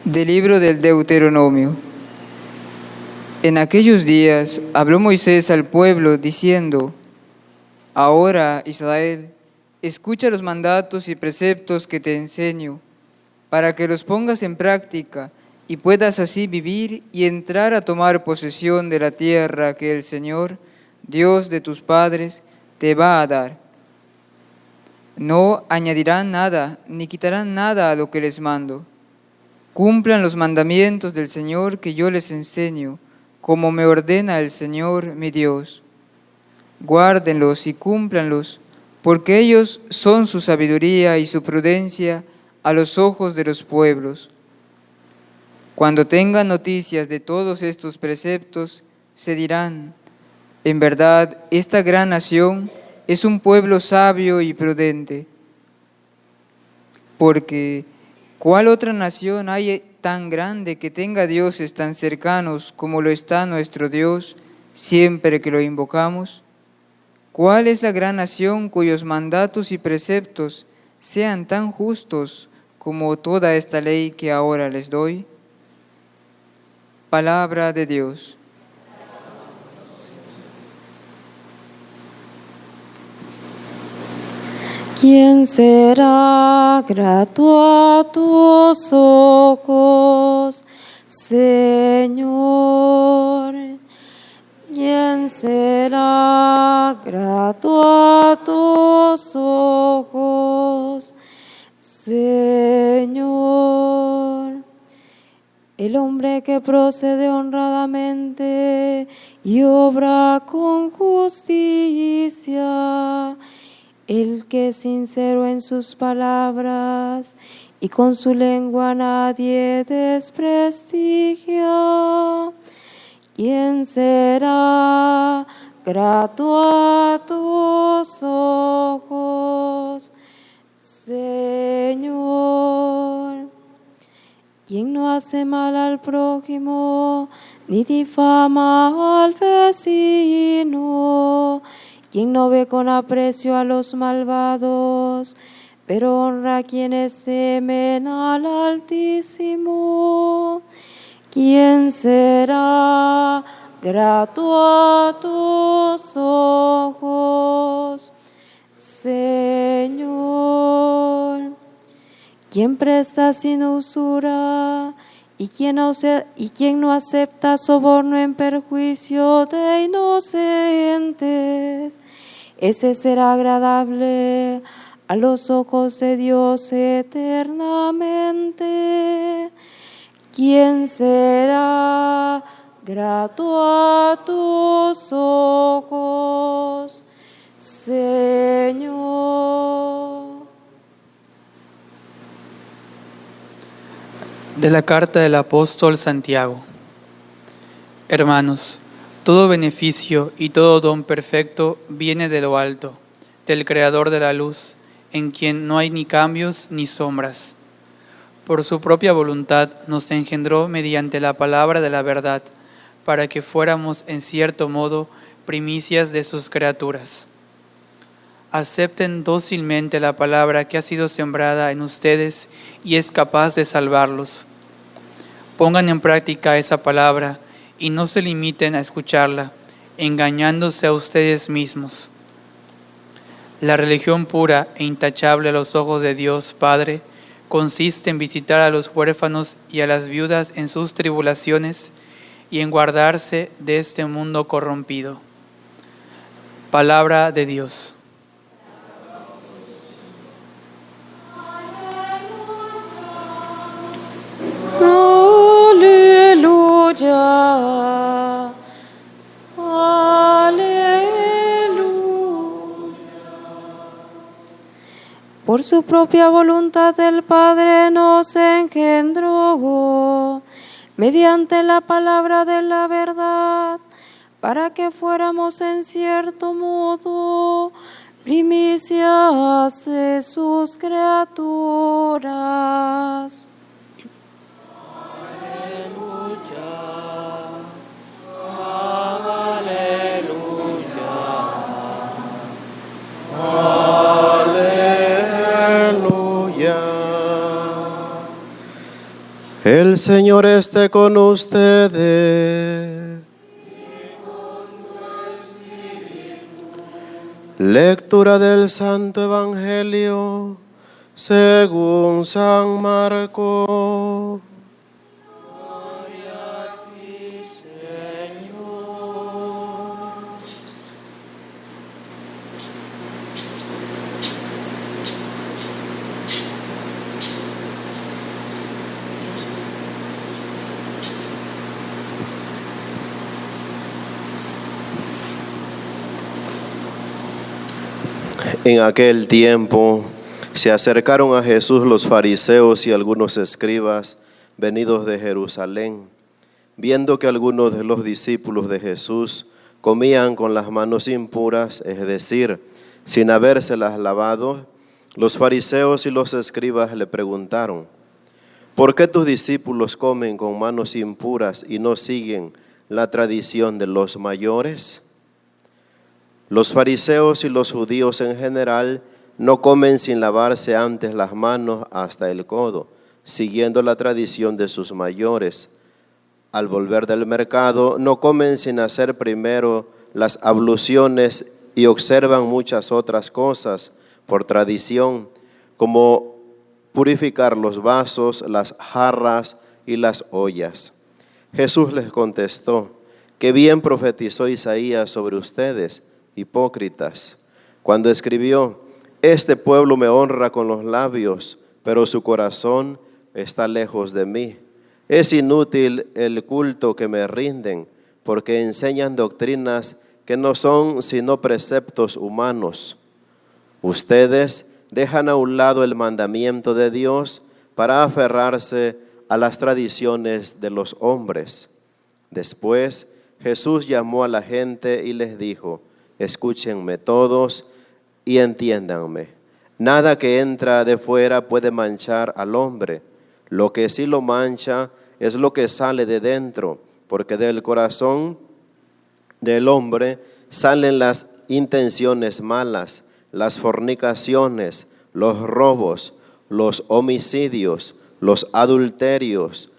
Del libro del Deuteronomio. En aquellos días habló Moisés al pueblo diciendo: Ahora, Israel, escucha los mandatos y preceptos que te enseño, para que los pongas en práctica y puedas así vivir y entrar a tomar posesión de la tierra que el Señor, Dios de tus padres, te va a dar. No añadirán nada ni quitarán nada a lo que les mando. Cumplan los mandamientos del Señor que yo les enseño, como me ordena el Señor mi Dios. Guárdenlos y cúmplanlos, porque ellos son su sabiduría y su prudencia a los ojos de los pueblos. Cuando tengan noticias de todos estos preceptos, se dirán: en verdad, esta gran nación es un pueblo sabio y prudente. Porque ¿cuál otra nación hay tan grande que tenga dioses tan cercanos como lo está nuestro Dios siempre que lo invocamos? ¿Cuál es la gran nación cuyos mandatos y preceptos sean tan justos como toda esta ley que ahora les doy? Palabra de Dios. ¿Quién será grato a tus ojos, Señor? ¿Quién será grato a tus ojos, Señor? El hombre que procede honradamente y obra con justicia, el que es sincero en sus palabras y con su lengua nadie desprestigia. ¿Quién será grato a tus ojos, Señor? ¿Quién no hace mal al prójimo, ni difama al vecino? ¿Quién no ve con aprecio a los malvados, pero honra a quienes temen al Altísimo? ¿Quién será grato a tus ojos, Señor? ¿Quién presta sin usura y quién no acepta soborno en perjuicio de inocentes? Ese será agradable a los ojos de Dios eternamente. ¿Quién será grato a tus ojos, Señor? De la carta del apóstol Santiago. Hermanos, todo beneficio y todo don perfecto viene de lo alto, del Creador de la luz, en quien no hay ni cambios ni sombras. Por su propia voluntad nos engendró mediante la palabra de la verdad, para que fuéramos en cierto modo primicias de sus criaturas. Acepten dócilmente la palabra que ha sido sembrada en ustedes y es capaz de salvarlos. Pongan en práctica esa palabra y no se limiten a escucharla, engañándose a ustedes mismos. La religión pura e intachable a los ojos de Dios Padre consiste en visitar a los huérfanos y a las viudas en sus tribulaciones y en guardarse de este mundo corrompido. Palabra de Dios. Aleluya, aleluya. Por su propia voluntad el Padre nos engendró mediante la palabra de la verdad, para que fuéramos en cierto modo primicias de sus criaturas. El Señor esté con ustedes. Lectura del Santo Evangelio según San Marcos. En aquel tiempo se acercaron a Jesús los fariseos y algunos escribas venidos de Jerusalén, viendo que algunos de los discípulos de Jesús comían con las manos impuras, es decir, sin habérselas lavado. Los fariseos y los escribas le preguntaron: ¿por qué tus discípulos comen con manos impuras y no siguen la tradición de los mayores? Los fariseos y los judíos en general no comen sin lavarse antes las manos hasta el codo, siguiendo la tradición de sus mayores. Al volver del mercado, no comen sin hacer primero las abluciones y observan muchas otras cosas por tradición, como purificar los vasos, las jarras y las ollas. Jesús les contestó: «Qué bien profetizó Isaías sobre ustedes, hipócritas, cuando escribió: este pueblo me honra con los labios, pero su corazón está lejos de mí. Es inútil el culto que me rinden, porque enseñan doctrinas que no son sino preceptos humanos. Ustedes dejan a un lado el mandamiento de Dios para aferrarse a las tradiciones de los hombres». Después Jesús llamó a la gente y les dijo: «Escúchenme todos y entiéndanme. Nada que entra de fuera puede manchar al hombre. Lo que sí lo mancha es lo que sale de dentro, porque del corazón del hombre salen las intenciones malas, las fornicaciones, los robos, los homicidios, los adulterios,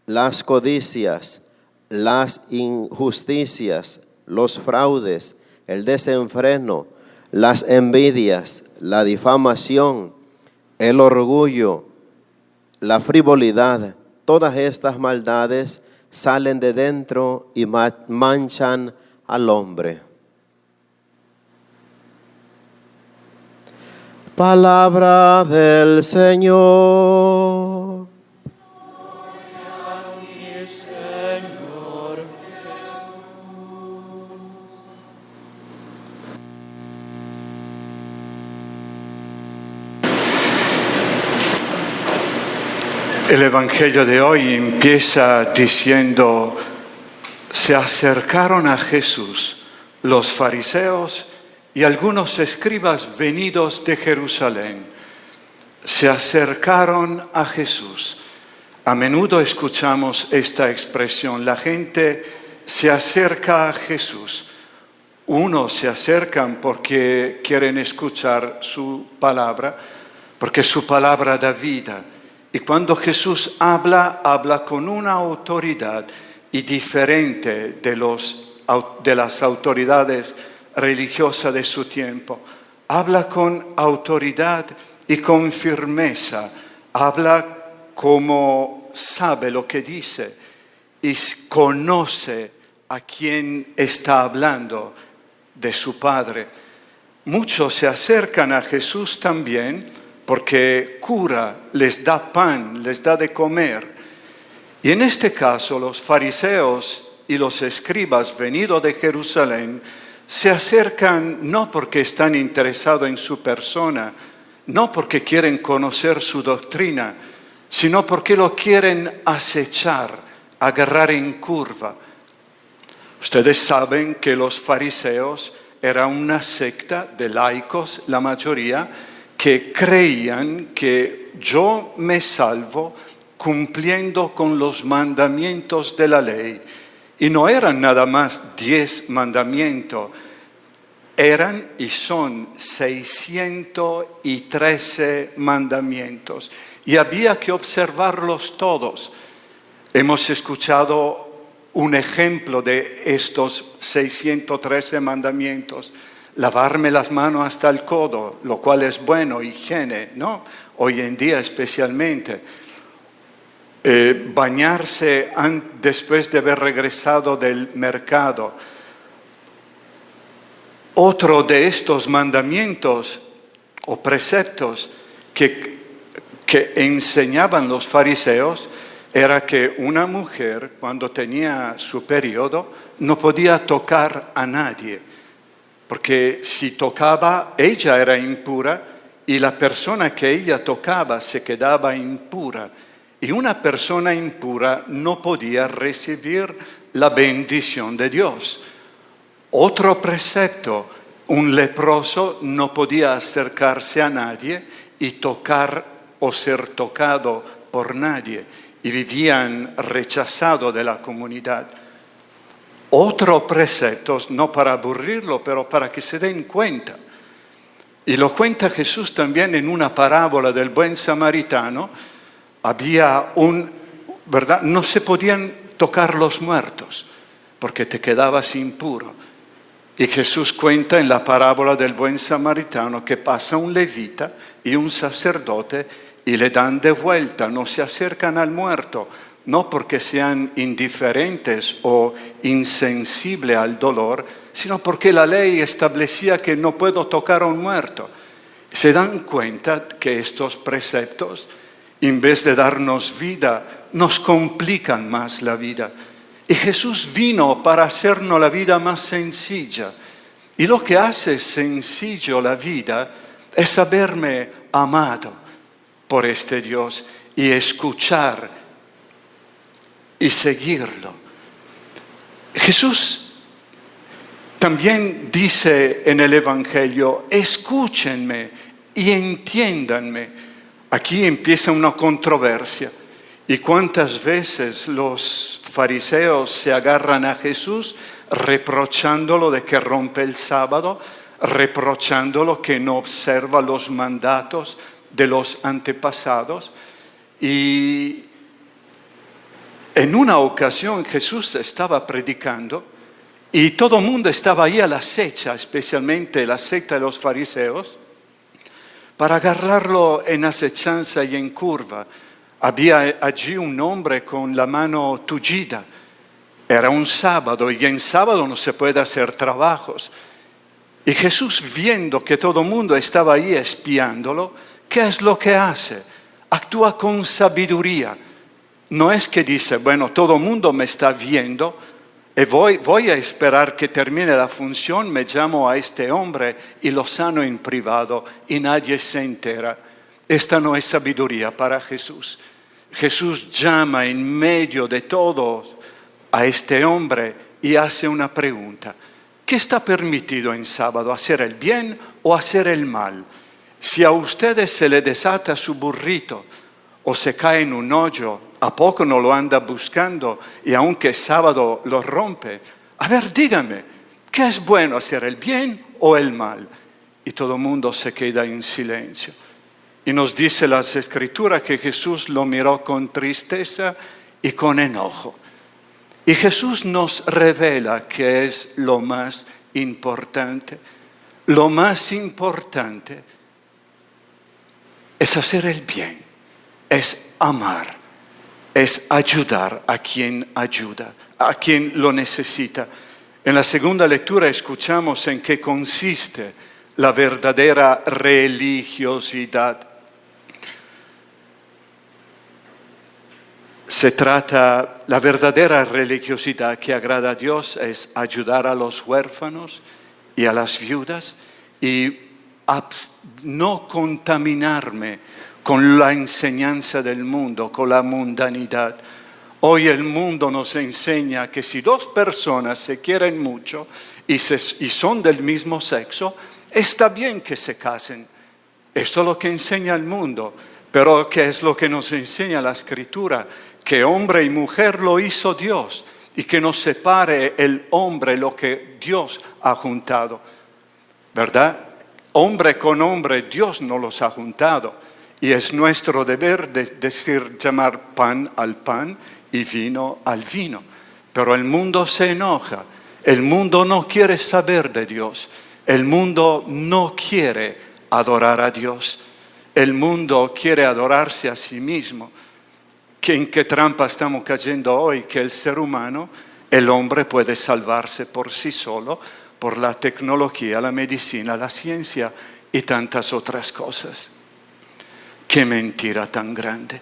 las codicias, las injusticias, los fraudes, el desenfreno, las envidias, la difamación, el orgullo, la frivolidad. Todas estas maldades salen de dentro y manchan al hombre». Palabra del Señor. El Evangelio de hoy empieza diciendo: se acercaron a Jesús los fariseos y algunos escribas venidos de Jerusalén. Se acercaron a Jesús. A menudo escuchamos esta expresión: la gente se acerca a Jesús. Unos se acercan porque quieren escuchar su palabra, porque su palabra da vida. Y cuando Jesús habla con una autoridad y diferente de las autoridades religiosas de su tiempo. Habla con autoridad y con firmeza. Habla como sabe lo que dice y conoce a quien está hablando, de su Padre. Muchos se acercan a Jesús también porque cura, les da pan, les da de comer. Y en este caso los fariseos y los escribas venidos de Jerusalén se acercan no porque están interesados en su persona, no porque quieren conocer su doctrina, sino porque lo quieren acechar, agarrar en curva. Ustedes saben que los fariseos eran una secta de laicos, la mayoría, que creían que yo me salvo cumpliendo con los mandamientos de la ley. Y no eran nada más 10 mandamientos, eran y son 613 mandamientos. Y había que observarlos todos. Hemos escuchado un ejemplo de estos 613 mandamientos. Lavarme las manos hasta el codo, lo cual es bueno, higiene, ¿no? Hoy en día especialmente. Bañarse después de haber regresado del mercado. Otro de estos mandamientos o preceptos que enseñaban los fariseos era que una mujer, cuando tenía su periodo, no podía tocar a nadie, porque si tocaba, ella era impura y la persona que ella tocaba se quedaba impura. Y una persona impura no podía recibir la bendición de Dios. Otro precepto, un leproso no podía acercarse a nadie y tocar o ser tocado por nadie, y vivían rechazados de la comunidad. Otro precepto, no para aburrirlo, pero para que se den cuenta. Y lo cuenta Jesús también en una parábola del buen samaritano. Había ¿verdad? No se podían tocar los muertos porque te quedabas impuro. Y Jesús cuenta en la parábola del buen samaritano que pasa un levita y un sacerdote y le dan de vuelta, no se acercan al muerto, no porque sean indiferentes o insensibles al dolor, sino porque la ley establecía que no puedo tocar a un muerto. Se dan cuenta que estos preceptos, en vez de darnos vida, nos complican más la vida. Y Jesús vino para hacernos la vida más sencilla. Y lo que hace sencillo la vida es saberme amado por este Dios y escuchar y seguirlo. Jesús también dice en el Evangelio, escúchenme y entiéndanme. Aquí empieza una controversia. ¿Y cuántas veces los fariseos se agarran a Jesús reprochándolo de que rompe el sábado, reprochándolo que no observa los mandatos de los antepasados? Y en una ocasión Jesús estaba predicando y todo el mundo estaba ahí a la acecha, especialmente la secta de los fariseos, para agarrarlo en acechanza y en curva. Había allí un hombre con la mano tullida. Era un sábado y en sábado no se puede hacer trabajos. Y Jesús, viendo que todo el mundo estaba ahí espiándolo, ¿qué es lo que hace? Actúa con sabiduría. No es que dice, bueno, todo el mundo me está viendo y voy a esperar que termine la función, me llamo a este hombre y lo sano en privado y nadie se entera. Esta no es sabiduría para Jesús. Jesús llama en medio de todo a este hombre y hace una pregunta. ¿Qué está permitido en sábado? ¿Hacer el bien o hacer el mal? Si a ustedes se le desata su burrito o se cae en un hoyo, ¿a poco no lo anda buscando y aunque es sábado lo rompe? A ver, dígame, ¿qué es bueno, hacer el bien o el mal? Y todo el mundo se queda en silencio. Y nos dice las Escrituras que Jesús lo miró con tristeza y con enojo. Y Jesús nos revela que es lo más importante. Lo más importante es hacer el bien, es amar, es ayudar a quien ayuda, a quien lo necesita. En la segunda lectura escuchamos en qué consiste la verdadera religiosidad. La verdadera religiosidad que agrada a Dios es ayudar a los huérfanos y a las viudas y no contaminarme con la enseñanza del mundo, con la mundanidad. Hoy el mundo nos enseña que si dos personas se quieren mucho y son del mismo sexo, está bien que se casen. Esto es lo que enseña el mundo, pero ¿qué es lo que nos enseña la Escritura? Que hombre y mujer lo hizo Dios y que no separe el hombre lo que Dios ha juntado, ¿verdad? Hombre con hombre, Dios no los ha juntado y es nuestro deber llamar pan al pan y vino al vino. Pero el mundo se enoja, el mundo no quiere saber de Dios, el mundo no quiere adorar a Dios, el mundo quiere adorarse a sí mismo. ¿En qué trampa estamos cayendo hoy? Que el ser humano, el hombre puede salvarse por sí solo, por la tecnología, la medicina, la ciencia y tantas otras cosas. ¡Qué mentira tan grande!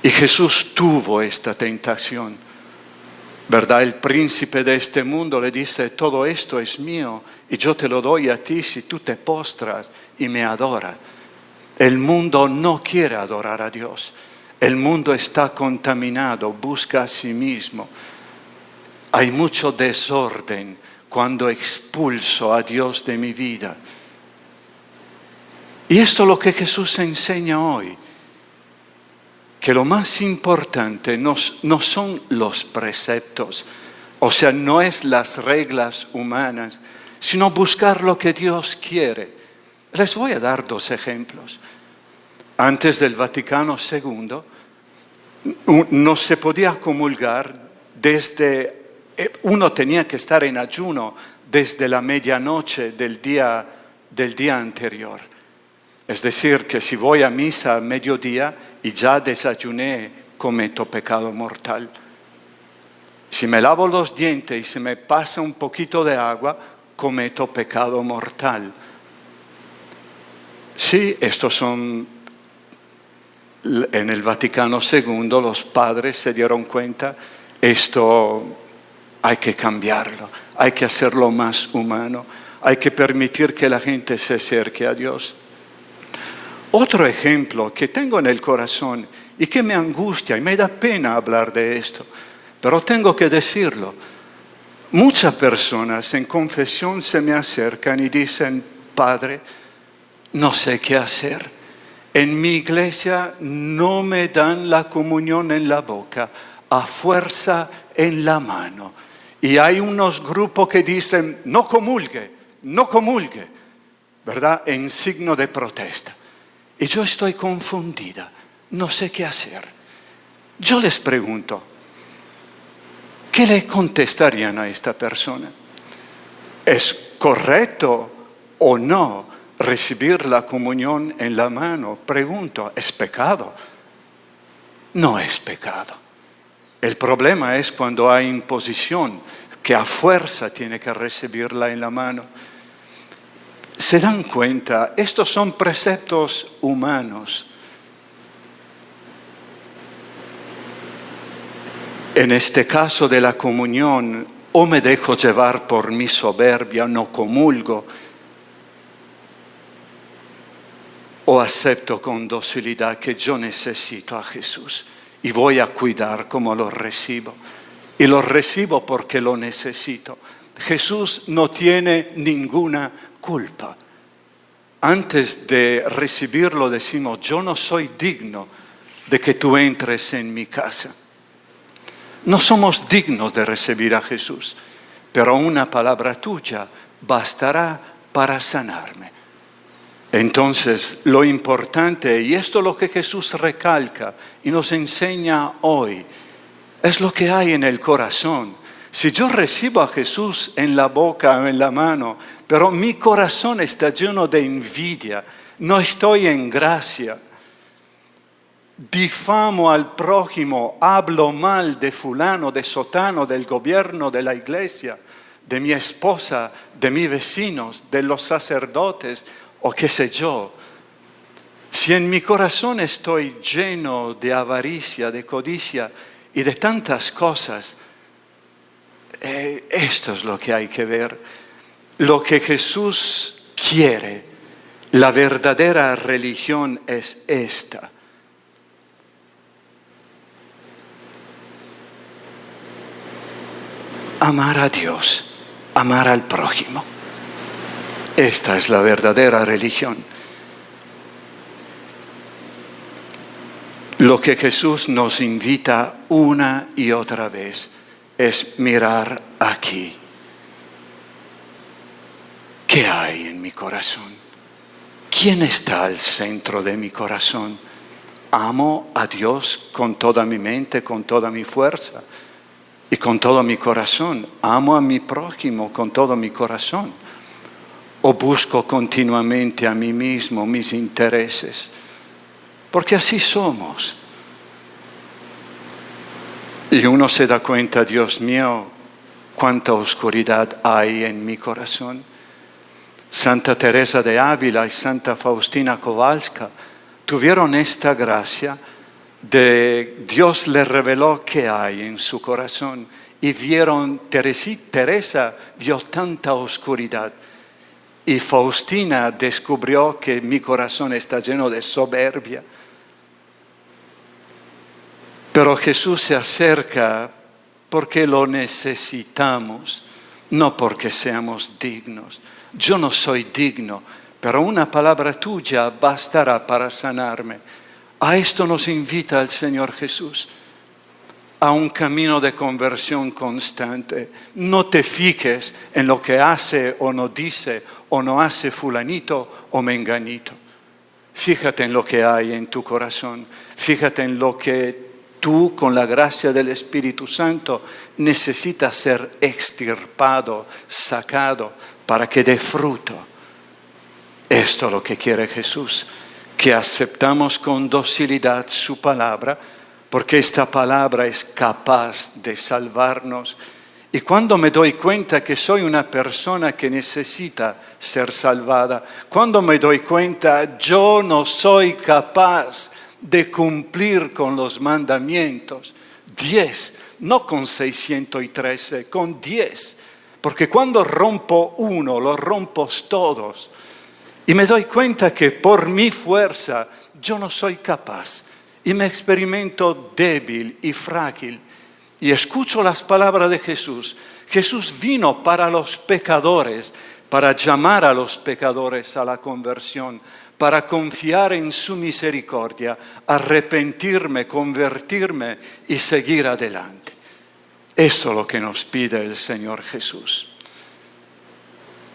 Y Jesús tuvo esta tentación, ¿verdad? El príncipe de este mundo le dice, todo esto es mío y yo te lo doy a ti si tú te postras y me adoras. El mundo no quiere adorar a Dios. El mundo está contaminado, busca a sí mismo. Hay mucho desorden cuando expulso a Dios de mi vida. Y esto es lo que Jesús enseña hoy, que lo más importante no son los preceptos, o sea, no es las reglas humanas, sino buscar lo que Dios quiere. Les voy a dar 2 ejemplos. Antes del Vaticano II, no se podía comulgar uno tenía que estar en ayuno desde la medianoche del día anterior. Es decir, que si voy a misa a mediodía y ya desayuné, cometo pecado mortal. Si me lavo los dientes y se me pasa un poquito de agua, cometo pecado mortal. Sí, estos son... En el Vaticano II los padres se dieron cuenta, esto hay que cambiarlo, hay que hacerlo más humano, hay que permitir que la gente se acerque a Dios. Otro ejemplo que tengo en el corazón y que me angustia y me da pena hablar de esto, pero tengo que decirlo. Muchas personas en confesión se me acercan y dicen, Padre, no sé qué hacer. En mi iglesia no me dan la comunión en la boca, a fuerza en la mano. Y hay unos grupos que dicen, no comulgue, ¿verdad? En signo de protesta. Y yo estoy confundida, no sé qué hacer. Yo les pregunto, ¿qué le contestarían a esta persona? ¿Es correcto o no recibir la comunión en la mano? Pregunto, ¿es pecado? No es pecado. El problema es cuando hay imposición, que a fuerza tiene que recibirla en la mano. ¿Se dan cuenta? Estos son preceptos humanos. En este caso de la comunión, o me dejo llevar por mi soberbia, no comulgo, o acepto con docilidad que yo necesito a Jesús y voy a cuidar cómo lo recibo. Y lo recibo porque lo necesito. Jesús no tiene ninguna culpa. Antes de recibirlo decimos, yo no soy digno de que tú entres en mi casa. No somos dignos de recibir a Jesús, pero una palabra tuya bastará para sanarme. Entonces, lo importante, y esto es lo que Jesús recalca y nos enseña hoy, es lo que hay en el corazón. Si yo recibo a Jesús en la boca o en la mano, pero mi corazón está lleno de envidia, no estoy en gracia, difamo al prójimo, hablo mal de fulano, de sotano, del gobierno, de la iglesia, de mi esposa, de mis vecinos, de los sacerdotes, o qué sé yo, si en mi corazón estoy lleno de avaricia, de codicia y de tantas cosas, esto es lo que hay que ver. Lo que Jesús quiere, la verdadera religión es esta. Amar a Dios, amar al prójimo. Esta es la verdadera religión. Lo que Jesús nos invita una y otra vez es mirar aquí. ¿Qué hay en mi corazón? ¿Quién está al centro de mi corazón? amo a Dios con toda mi mente, con toda mi fuerza y con todo mi corazón. Amo a mi prójimo con todo mi corazón. O busco continuamente a mí mismo, mis intereses. Porque así somos. Y uno se da cuenta, Dios mío, cuánta oscuridad hay en mi corazón. Santa Teresa de Ávila y Santa Faustina Kowalska tuvieron esta gracia de Dios les reveló qué hay en su corazón y vieron, Teresa vio tanta oscuridad y Faustina descubrió que mi corazón está lleno de soberbia. Pero Jesús se acerca porque lo necesitamos, no porque seamos dignos. Yo no soy digno, pero una palabra tuya bastará para sanarme. A esto nos invita el Señor Jesús, a un camino de conversión constante. No te fijes en lo que hace o no dice o no hace fulanito o menganito. Fíjate en lo que hay en tu corazón. Fíjate en lo que tú, con la gracia del Espíritu Santo, necesitas ser extirpado, sacado, para que dé fruto. Esto es lo que quiere Jesús, que aceptamos con docilidad su palabra, porque esta palabra es capaz de salvarnos. Y cuando me doy cuenta que soy una persona que necesita ser salvada, cuando me doy cuenta yo no soy capaz de cumplir con los mandamientos, 10, no con 613, con 10, porque cuando rompo uno, los rompo todos. Y me doy cuenta que por mi fuerza yo no soy capaz. Y me experimento débil y frágil. Y escucho las palabras de Jesús. Jesús vino para los pecadores, para llamar a los pecadores a la conversión, para confiar en su misericordia, arrepentirme, convertirme y seguir adelante. Esto es lo que nos pide el Señor Jesús.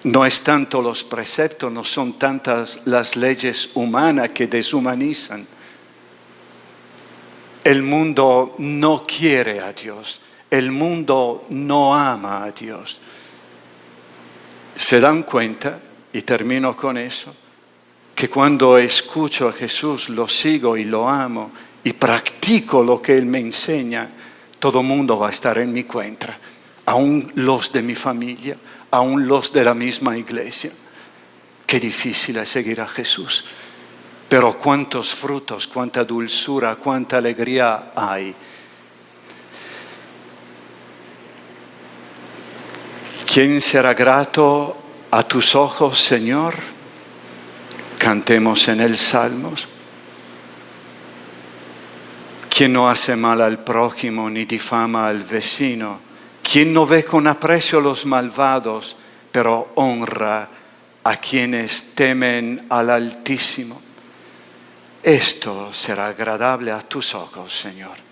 No es tanto los preceptos, no son tantas las leyes humanas que deshumanizan. El mundo no quiere a Dios, el mundo no ama a Dios. ¿Se dan cuenta? Y termino con eso, que cuando escucho a Jesús lo sigo y lo amo y practico lo que Él me enseña, todo el mundo va a estar en mi contra, aún los de mi familia, aún los de la misma iglesia. Qué difícil es seguir a Jesús. Pero cuántos frutos, cuánta dulzura, cuánta alegría hay. ¿Quién será grato a tus ojos, Señor? Cantemos en el Salmos. ¿Quién no hace mal al prójimo ni difama al vecino? ¿Quién no ve con aprecio los malvados, pero honra a quienes temen al Altísimo? Esto será agradable a tus ojos, Señor.